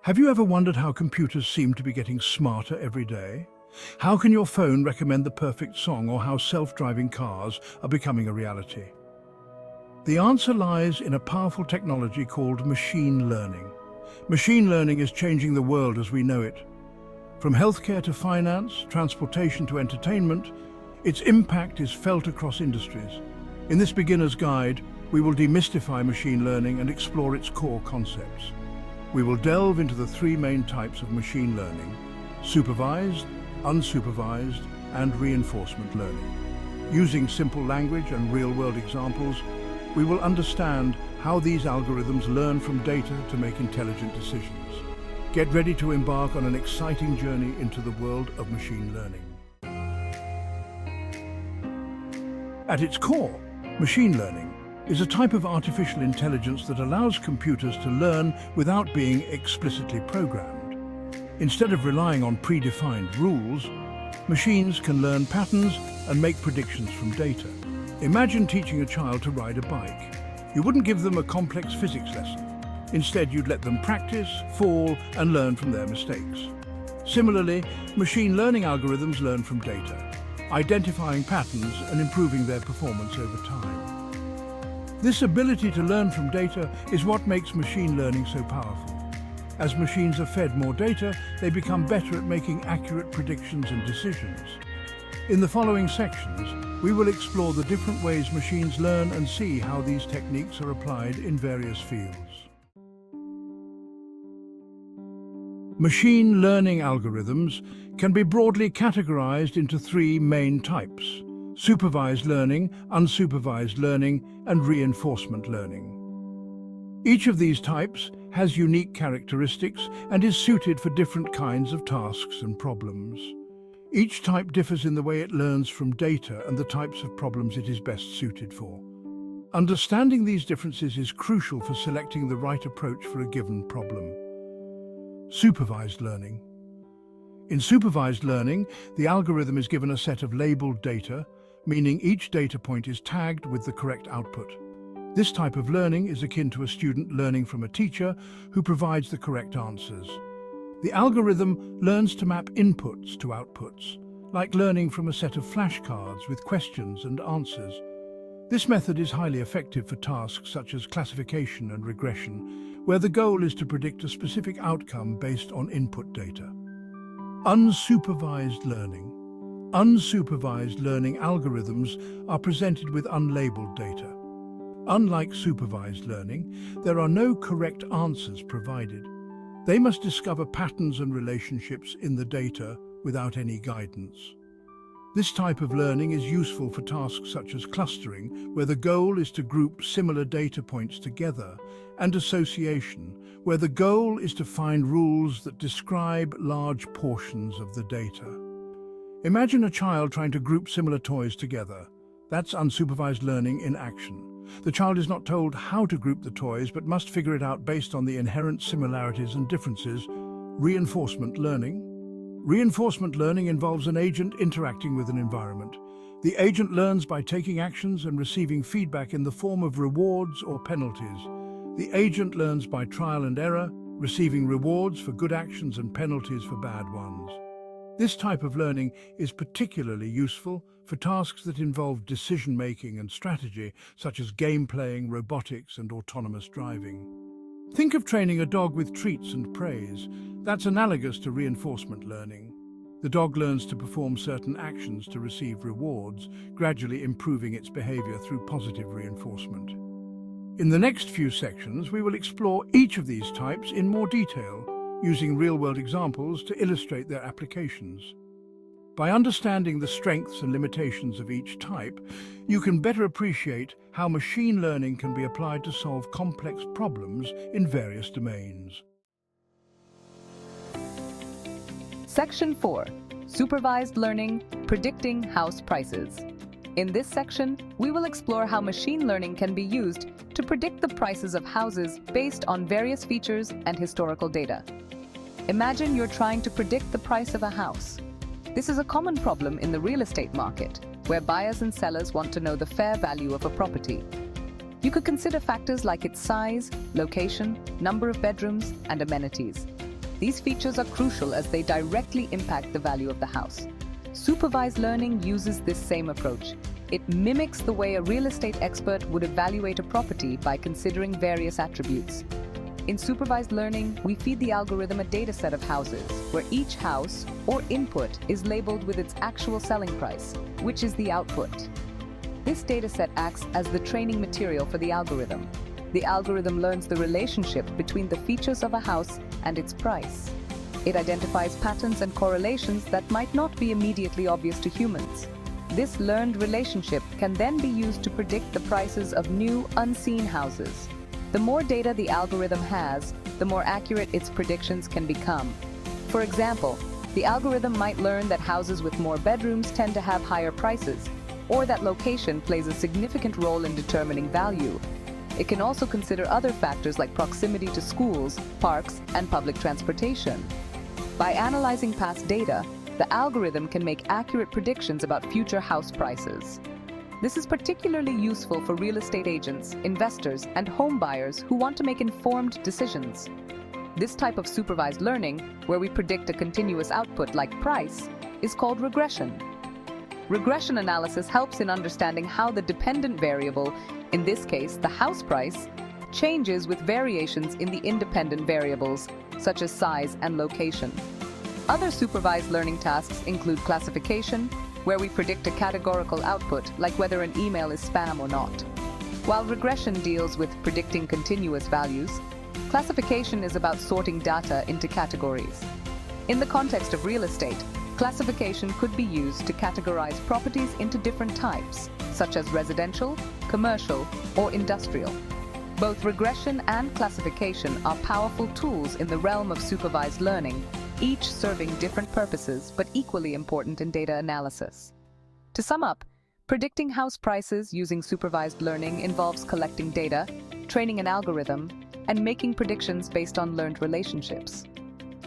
Have you ever wondered how computers seem to be getting smarter every day? How can your phone recommend the perfect song, or how self-driving cars are becoming a reality? The answer lies in a powerful technology called machine learning. Machine learning is changing the world as we know it. From healthcare to finance, transportation to entertainment, its impact is felt across industries. In this beginner's guide, we will demystify machine learning and explore its core concepts. We will delve into the three main types of machine learning: supervised, unsupervised, and reinforcement learning. Using simple language and real-world examples, we will understand how these algorithms learn from data to make intelligent decisions. Get ready to embark on an exciting journey into the world of machine learning. At its core, machine learning is a type of artificial intelligence that allows computers to learn without being explicitly programmed. Instead of relying on predefined rules, machines can learn patterns and make predictions from data. Imagine teaching a child to ride a bike. You wouldn't give them a complex physics lesson. Instead, you'd let them practice, fall, and learn from their mistakes. Similarly, machine learning algorithms learn from data, identifying patterns and improving their performance over time. This ability to learn from data is what makes machine learning so powerful. As machines are fed more data, they become better at making accurate predictions and decisions. In the following sections, we will explore the different ways machines learn and see how these techniques are applied in various fields. Machine learning algorithms can be broadly categorized into three main types: supervised learning, unsupervised learning, and reinforcement learning. Each of these types has unique characteristics and is suited for different kinds of tasks and problems. Each type differs in the way it learns from data and the types of problems it is best suited for. Understanding these differences is crucial for selecting the right approach for a given problem. Supervised learning. In supervised learning, the algorithm is given a set of labeled data, meaning each data point is tagged with the correct output. This type of learning is akin to a student learning from a teacher who provides the correct answers. The algorithm learns to map inputs to outputs, like learning from a set of flashcards with questions and answers. This method is highly effective for tasks such as classification and regression, where the goal is to predict a specific outcome based on input data. Unsupervised learning. Unsupervised learning algorithms are presented with unlabeled data. Unlike supervised learning, there are no correct answers provided. They must discover patterns and relationships in the data without any guidance. This type of learning is useful for tasks such as clustering, where the goal is to group similar data points together, and association, where the goal is to find rules that describe large portions of the data. Imagine a child trying to group similar toys together. That's unsupervised learning in action. The child is not told how to group the toys, but must figure it out based on the inherent similarities and differences. Reinforcement learning. Reinforcement learning involves an agent interacting with an environment. The agent learns by taking actions and receiving feedback in the form of rewards or penalties. The agent learns by trial and error, receiving rewards for good actions and penalties for bad ones. This type of learning is particularly useful for tasks that involve decision-making and strategy, such as game playing, robotics, and autonomous driving. Think of training a dog with treats and praise. That's analogous to reinforcement learning. The dog learns to perform certain actions to receive rewards, gradually improving its behavior through positive reinforcement. In the next few sections, we will explore each of these types in more detail, using real-world examples to illustrate their applications. By understanding the strengths and limitations of each type, you can better appreciate how machine learning can be applied to solve complex problems in various domains. Section 4. Supervised Learning, Predicting House Prices. In this section, we will explore how machine learning can be used to predict the prices of houses based on various features and historical data. Imagine you're trying to predict the price of a house. This is a common problem in the real estate market, where buyers and sellers want to know the fair value of a property. You could consider factors like its size, location, number of bedrooms, and amenities. These features are crucial as they directly impact the value of the house. Supervised learning uses this same approach. It mimics the way a real estate expert would evaluate a property by considering various attributes. In supervised learning, we feed the algorithm a data set of houses, where each house or input is labeled with its actual selling price, which is the output. This data set acts as the training material for the algorithm. The algorithm learns the relationship between the features of a house and its price. It identifies patterns and correlations that might not be immediately obvious to humans. This learned relationship can then be used to predict the prices of new, unseen houses. The more data the algorithm has, the more accurate its predictions can become. For example, the algorithm might learn that houses with more bedrooms tend to have higher prices, or that location plays a significant role in determining value. It can also consider other factors like proximity to schools, parks, and public transportation. By analyzing past data, the algorithm can make accurate predictions about future house prices. This is particularly useful for real estate agents, investors, and home buyers who want to make informed decisions. This type of supervised learning, where we predict a continuous output like price, is called regression. Regression analysis helps in understanding how the dependent variable, in this case the house price, changes with variations in the independent variables, such as size and location. Other supervised learning tasks include classification, where we predict a categorical output, like whether an email is spam or not. While regression deals with predicting continuous values, classification is about sorting data into categories. In the context of real estate, classification could be used to categorize properties into different types, such as residential, commercial, or industrial. Both regression and classification are powerful tools in the realm of supervised learning, each serving different purposes but equally important in data analysis. To sum up, predicting house prices using supervised learning involves collecting data, training an algorithm, and making predictions based on learned relationships.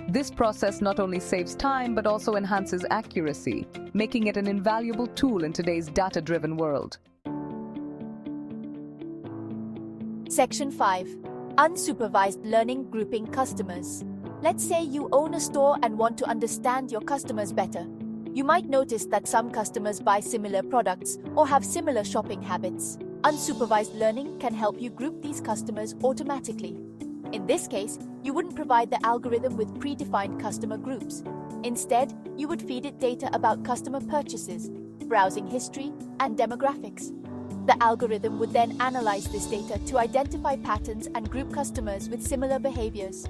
This process not only saves time but also enhances accuracy, making it an invaluable tool in today's data-driven world. Section 5. Unsupervised learning grouping customers. Let's say you own a store and want to understand your customers better. You might notice that some customers buy similar products or have similar shopping habits. Unsupervised learning can help you group these customers automatically. In this case, you wouldn't provide the algorithm with predefined customer groups. Instead, you would feed it data about customer purchases, browsing history, and demographics. The algorithm would then analyze this data to identify patterns and group customers with similar behaviors.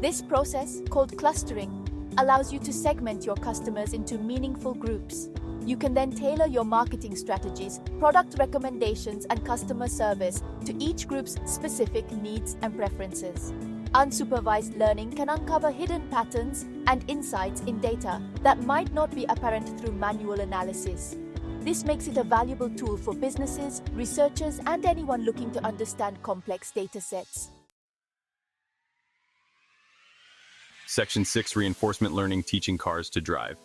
This process, called clustering, allows you to segment your customers into meaningful groups. You can then tailor your marketing strategies, product recommendations, and customer service to each group's specific needs and preferences. Unsupervised learning can uncover hidden patterns and insights in data that might not be apparent through manual analysis. This makes it a valuable tool for businesses, researchers, and anyone looking to understand complex data sets. Section 6. Reinforcement learning, teaching cars to drive.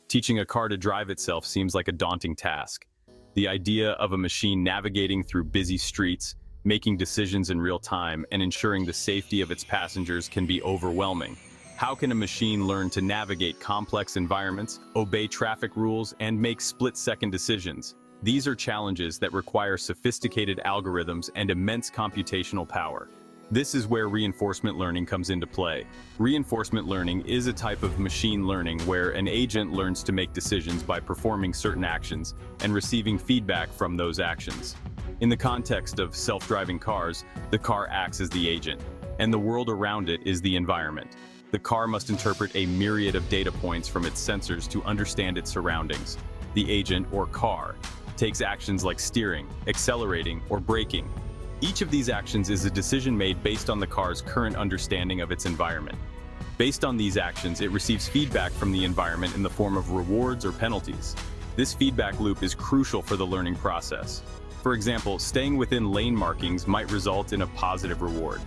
Teaching a car to drive itself seems like a daunting task. The idea of a machine navigating through busy streets, making decisions in real time, and ensuring the safety of its passengers can be overwhelming. How can a machine learn to navigate complex environments, obey traffic rules, and make split-second decisions? These are challenges that require sophisticated algorithms and immense computational power. This is where reinforcement learning comes into play. Reinforcement learning is a type of machine learning where an agent learns to make decisions by performing certain actions and receiving feedback from those actions. In the context of self-driving cars, the car acts as the agent, and the world around it is the environment. The car must interpret a myriad of data points from its sensors to understand its surroundings. The agent, or car, takes actions like steering, accelerating, or braking. Each of these actions is a decision made based on the car's current understanding of its environment. Based on these actions, it receives feedback from the environment in the form of rewards or penalties. This feedback loop is crucial for the learning process. For example, staying within lane markings might result in a positive reward,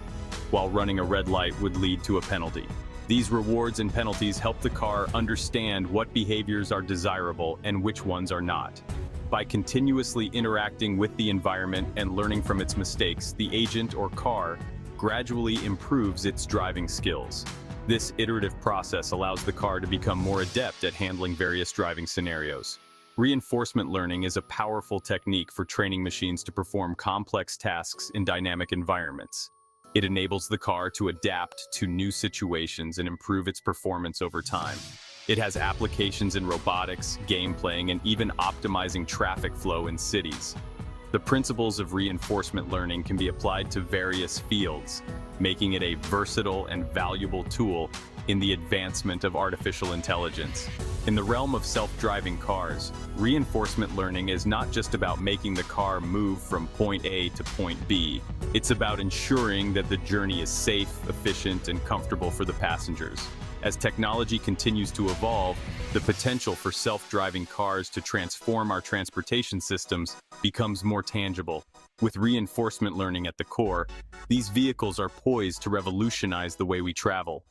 while running a red light would lead to a penalty. These rewards and penalties help the car understand what behaviors are desirable and which ones are not. By continuously interacting with the environment and learning from its mistakes, the agent or car gradually improves its driving skills. This iterative process allows the car to become more adept at handling various driving scenarios. Reinforcement learning is a powerful technique for training machines to perform complex tasks in dynamic environments. It enables the car to adapt to new situations and improve its performance over time. It has applications in robotics, gameplaying, and even optimizing traffic flow in cities. The principles of reinforcement learning can be applied to various fields, making it a versatile and valuable tool in the advancement of artificial intelligence. In the realm of self-driving cars, reinforcement learning is not just about making the car move from point A to point B. It's about ensuring that the journey is safe, efficient, and comfortable for the passengers. As technology continues to evolve, the potential for self-driving cars to transform our transportation systems becomes more tangible. With reinforcement learning at the core, these vehicles are poised to revolutionize the way we travel.